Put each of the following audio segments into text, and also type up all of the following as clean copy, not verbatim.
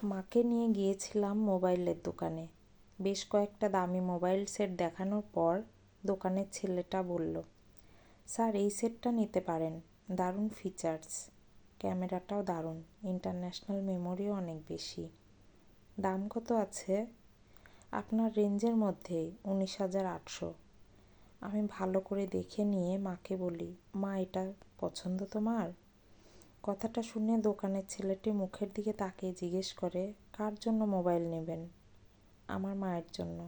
মাকে নিয়ে গিয়েছিলাম মোবাইলের দোকানে। বেশ কয়েকটা দামি মোবাইল সেট দেখানোর পর দোকানের ছেলেটা বলল, স্যার এই সেটটা নিতে পারেন, দারুণ ফিচার্স, ক্যামেরাটাও দারুণ, ইন্টারন্যাশনাল মেমোরিও অনেক বেশি। দাম কত আছে? আপনার রেঞ্জের মধ্যেই, 19,800। আমি ভালো করে দেখে নিয়ে মাকে বলি, মা এটা পছন্দ তোমার? কথাটা শুনে দোকানের ছেলেটি মুখের দিকে তাকিয়ে জিজ্ঞেস করে, কার জন্য মোবাইল নেবেন? আমার মায়ের জন্য।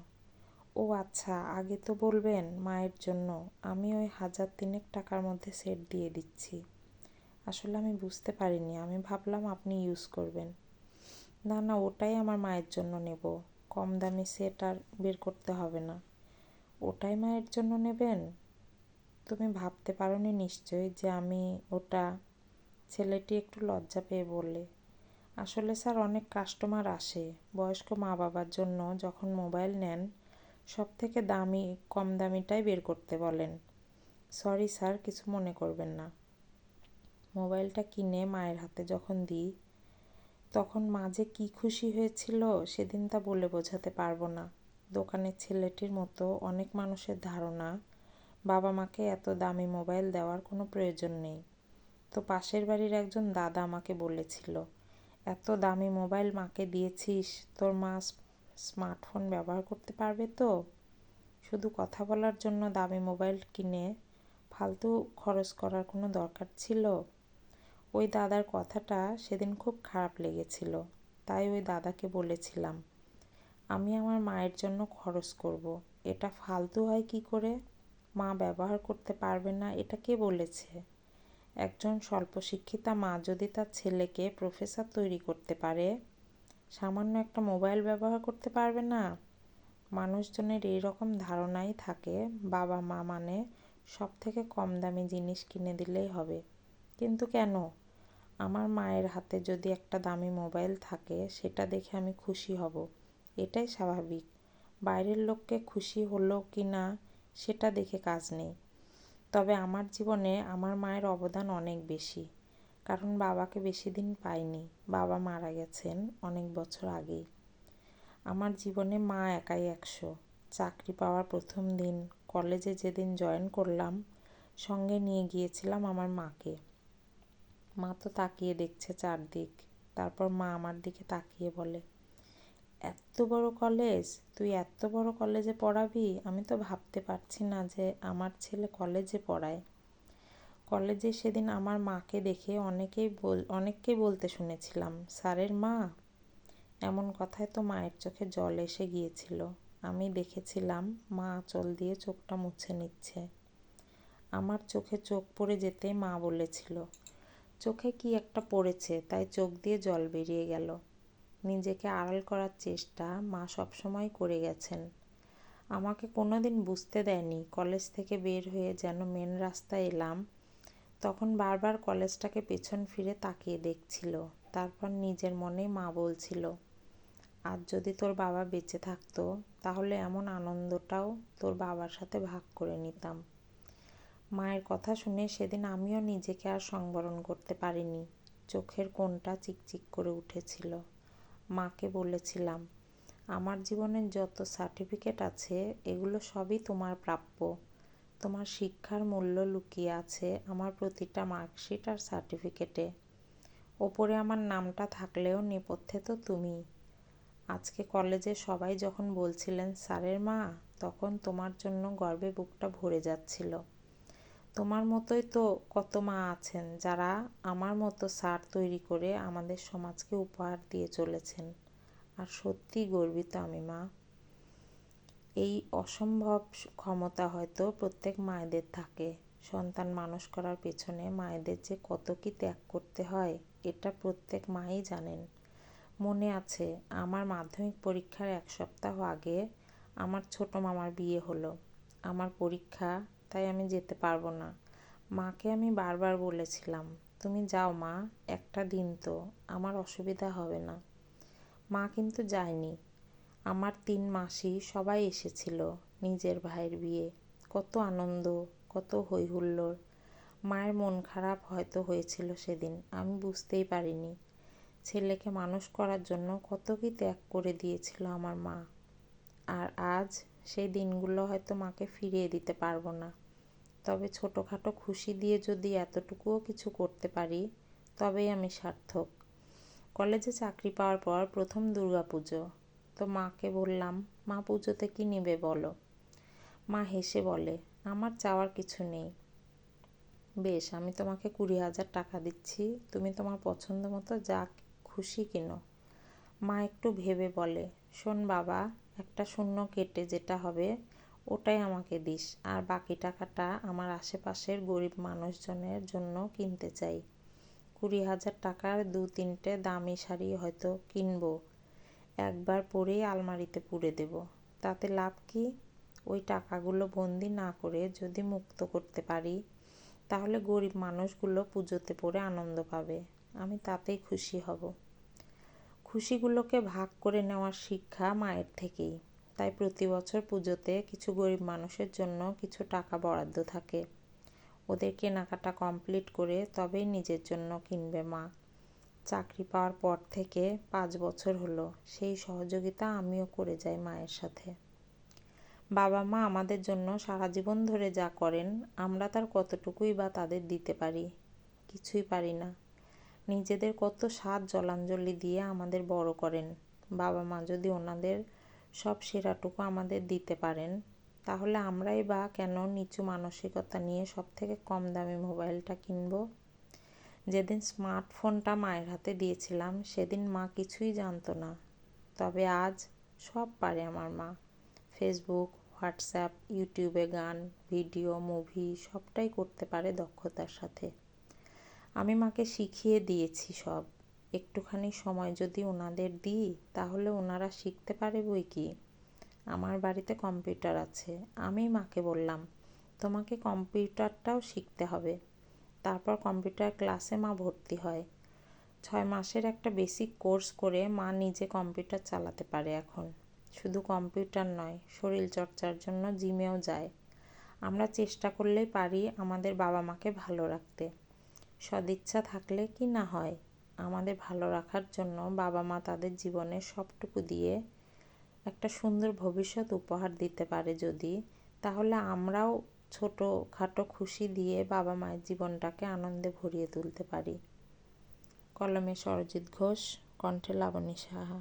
ও আচ্ছা, আগে তো বলবেন মায়ের জন্য। আমি ওই 1,000 টাকার মধ্যে সেট দিয়ে দিচ্ছি। আসলে আমি বুঝতে পারিনি, আমি ভাবলাম আপনি ইউজ করবেন। না না, ওটাই আমার মায়ের জন্য নেব, কম দামি সেট আর বের করতে হবে না। ওটাই মায়ের জন্য নেবেন? তুমি ভাবতে পারোনি নিশ্চয়ই যে আমি ওটা। ছেলেটি একটু লজ্জা পেয়ে বললে, আসলে স্যার অনেক কাস্টমার আসে বয়স্ক মা বাবার জন্য, যখন মোবাইল নেন সব থেকে দামি কম দামিটাই বের করতে বলেন। সরি স্যার, কিছু মনে করবেন না। মোবাইলটা কিনে মায়ের হাতে যখন দিই তখন মা যে কী খুশি হয়েছিল সেদিন তা বলে বোঝাতে পারবো না। দোকানের ছেলেটির মতো অনেক মানুষের ধারণা বাবা মাকে এত দামি মোবাইল দেওয়ার কোনো প্রয়োজন নেই। তো পাশের বাড়ির একজন দাদা আমাকে বলেছিল, এত দামি মোবাইল মাকে দিয়েছিস, তোর মা স্মার্টফোন ব্যবহার করতে পারবে তো? শুধু কথা বলার জন্য দামি মোবাইল কিনে ফালতু খরচ করার কোনো দরকার ছিল? ওই দাদার কথাটা সেদিন খুব খারাপ লেগেছিল, তাই ওই দাদাকে বলেছিলাম, আমি আমার মায়ের জন্য খরচ করব, এটা ফালতু হয় কি করে? মা ব্যবহার করতে পারবে না এটা কে বলেছে? একজন স্বল্প শিক্ষিতা মা যদি তার ছেলেকে প্রফেসর তৈরি করতে পারে, সামান্য একটা মোবাইল ব্যবহার করতে পারবে না? মানুষজনের এই রকম ধারণাই থাকে বাবা মা মানে সব থেকে কম দামি জিনিস কিনে দিলেই হবে। কিন্তু কেন? আমার মায়ের হাতে যদি একটা দামি মোবাইল থাকে সেটা দেখে আমি খুশি হব, এটাই স্বাভাবিক। বাইরের লোককে খুশি হলো কি না সেটা দেখে কাজ নেই। তবে আমার জীবনে আমার মায়ের অবদান অনেক বেশি, কারণ বাবাকে বেশি দিন পাইনি, বাবা মারা গেছেন অনেক বছর আগেই। আমার জীবনে মা একাই 100। চাকরি পাওয়ার প্রথম দিন, কলেজে যেদিন জয়েন করলাম, সঙ্গে নিয়ে গিয়েছিলাম আমার মাকে। মা তো তাকিয়ে দেখছে চারদিক, তারপর মা আমার দিকে তাকিয়ে বলে, এত বড় কলেজ, তুই এত বড় কলেজে পড়াবি? আমি তো ভাবতে পারছি না যে আমার ছেলে কলেজে পড়ায়। কলেজে সেদিন আমার মাকে দেখে অনেককেই বলতে শুনেছিলাম, স্যারের মা। এমন কথায় তো মায়ের চোখে জল এসে গিয়েছিল। আমি দেখেছিলাম মা আঁচল দিয়ে চোখটা মুছে নিচ্ছে। আমার চোখে চোখ পড়ে যেতে মা বলেছিল, চোখে কি একটা পড়েছে তাই চোখ দিয়ে জল বেরিয়ে গেল। নিজেকে আড়াল করার চেষ্টা মা সবসময় করে গেছেন। আমাকে কোনোদিন বুঝতে দেয়নি। কলেজ থেকে বের হয়ে যেন মেন রাস্তায় এলাম, তখন বারবার কলেজটাকে পেছন ফিরে তাকিয়ে দেখছিল। তারপর নিজের মনেই মা বলছিল, আজ যদি তোর বাবা বেঁচে থাকতো তাহলে এমন আনন্দটাও তোর বাবার সাথে ভাগ করে নিতাম। মায়ের কথা শুনে সেদিন আমিও নিজেকে আর সংবরণ করতে পারিনি। চোখের কোণটা চিকচিক করে উঠেছিল। মাকে বলেছিলাম, আমার জীবনের যত সার্টিফিকেট আছে এগুলো সবই তোমার প্রাপ্য। তোমার শিক্ষার মূল্য লুকিয়ে আছে আমার প্রতিটা মার্কশিট আর সার্টিফিকেটে। ওপরে আমার নামটা থাকলেও নেপথ্যে তো তুমি। আজকে কলেজে সবাই যখন বলছিলেন স্যারের মা, তখন তোমার জন্য গর্বে বুকটা ভরে যাচ্ছিল। তোমার মতোই তো কত মা আছেন যারা আমার মতো স্যার তৈরি করে আমাদের সমাজকে উপহার দিয়ে চলেছেন। আর সত্যিই গর্বিত আমি মা। এই অসম্ভব ক্ষমতা হয়তো প্রত্যেক মায়েদের থাকে। সন্তান মানুষ করার পেছনে মায়েদের যে কত কি ত্যাগ করতে হয় এটা প্রত্যেক মাই জানেন। মনে আছে, আমার মাধ্যমিক পরীক্ষার 1 সপ্তাহ আগে আমার ছোট মামার বিয়ে হলো। আমার পরীক্ষা, তাই আমি যেতে পারবো না। মাকে আমি বারবার বলেছিলাম, তুমি যাও মা, একটা দিন তো, আমার অসুবিধা হবে না। মা কিন্তু যায়নি। আমার 3 মাসি সবাই এসেছিল নিজের ভাইয়ের বিয়ে। কত আনন্দ, কত হই হুল্লোড়। মায়ের মন খারাপ হয়তো হয়েছিল সেদিন, আমি বুঝতেই পারিনি। ছেলেকে মানুষ করার জন্য কত কি ত্যাগ করে দিয়েছিল আমার মা। আর আজ সেই দিনগুলো হয়তো মাকে ফিরিয়ে দিতে পারবো না, তবে ছোটোখাটো খুশি দিয়ে যদি এতটুকুও কিছু করতে পারি তবেই আমি সার্থক। কলেজে চাকরি পাওয়ার পর প্রথম দুর্গাপুজো। তো মাকে বললাম, মা পুজোতে কী নেবে বলো। মা হেসে বলে, আমার চাওয়ার কিছু নেই। বেশ, আমি তোমাকে 20,000 টাকা দিচ্ছি, তুমি তোমার পছন্দ মতো যা খুশি কিনো। মা একটু ভেবে বলে, শোন বাবা, একটা শূন্য কেটে যেটা হবে ওটাই আমাকে দিস, আর বাকি টাকাটা আমার আশেপাশের গরিব মানুষজনের জন্য কিনতে চাই। 20,000 টাকার 2-3টে দামি শাড়ি হয়তো কিনবো, একবার পরেই আলমারিতে পুরে দেব। তাতে লাভ কি? ওই টাকাগুলো বন্দি না করে যদি মুক্ত করতে পারি, তাহলে গরিব মানুষগুলো পুজোতে পড়ে আনন্দ পাবে, আমি তাতেই খুশি হব। খুশিগুলোকে ভাগ করে নেওয়ার শিক্ষা মায়ের থেকেই, তাই প্রতি বছর পুজোতে কিছু গরিব মানুষের জন্য কিছু টাকা বরাদ্দ থাকে। ওদের কেনাকাটা কমপ্লিট করে তবেই নিজের জন্য কিনবে মা। চাকরি পাওয়ার পর থেকে 5 বছর হলো সেই সহযোগিতা আমিও করে যাই মায়ের সাথে। বাবা মা আমাদের জন্য সারা জীবন ধরে যা করেন, আমরা তার কতটুকুই বা তাদের দিতে পারি? কিছুই পারি না। নিজেদের কত সাধ জলাঞ্জলি দিয়ে আমাদের বড় করেন। বাবা মা যদি ওনাদের সব সেরাটুকু আমাদের দিতে পারেন, তাহলে আমরাই বা কেন নিচু মানসিকতা নিয়ে সব থেকে কম দামি মোবাইলটা কিনব? যেদিন স্মার্টফোনটা মায়ের হাতে দিয়েছিলাম সেদিন মা কিছুই জানতো না, তবে আজ সব পারে আমার মা। ফেসবুক, হোয়াটসঅ্যাপ, ইউটিউবে গান, ভিডিও, মুভি সবটাই করতে পারে দক্ষতার সাথে। আমি মাকে শিখিয়ে দিয়েছি সব। একটুখানি সময় যদি ওনাদের দিই তাহলে ওনারা শিখতে পারে বই কি। আমার বাড়িতে কম্পিউটার আছে। আমি মাকে বললাম, তোমাকে কম্পিউটারটাও শিখতে হবে। তারপর কম্পিউটার ক্লাসে মা ভর্তি হয়। 6 মাসের একটা বেসিক কোর্স করে মা নিজে কম্পিউটার চালাতে পারে এখন। শুধু কম্পিউটার নয়, শরীর চর্চার জন্য জিমেও যায়। আমরা চেষ্টা করলেই পারি আমাদের বাবা মাকে ভালো রাখতে। সদিচ্ছা থাকলে কি না হয়, আমাদের ভালো রাখার জন্য বাবা মা তাদের জীবনের সবটুকু দিয়ে একটা সুন্দর ভবিষ্যৎ উপহার দিতে পারে যদি, তাহলে আমরাও ছোটোখাটো খুশি দিয়ে বাবা মায়ের জীবনটাকে আনন্দে ভরিয়ে তুলতে পারি। কলমে সরজিৎ ঘোষ, কণ্ঠে লাবণী সাহা।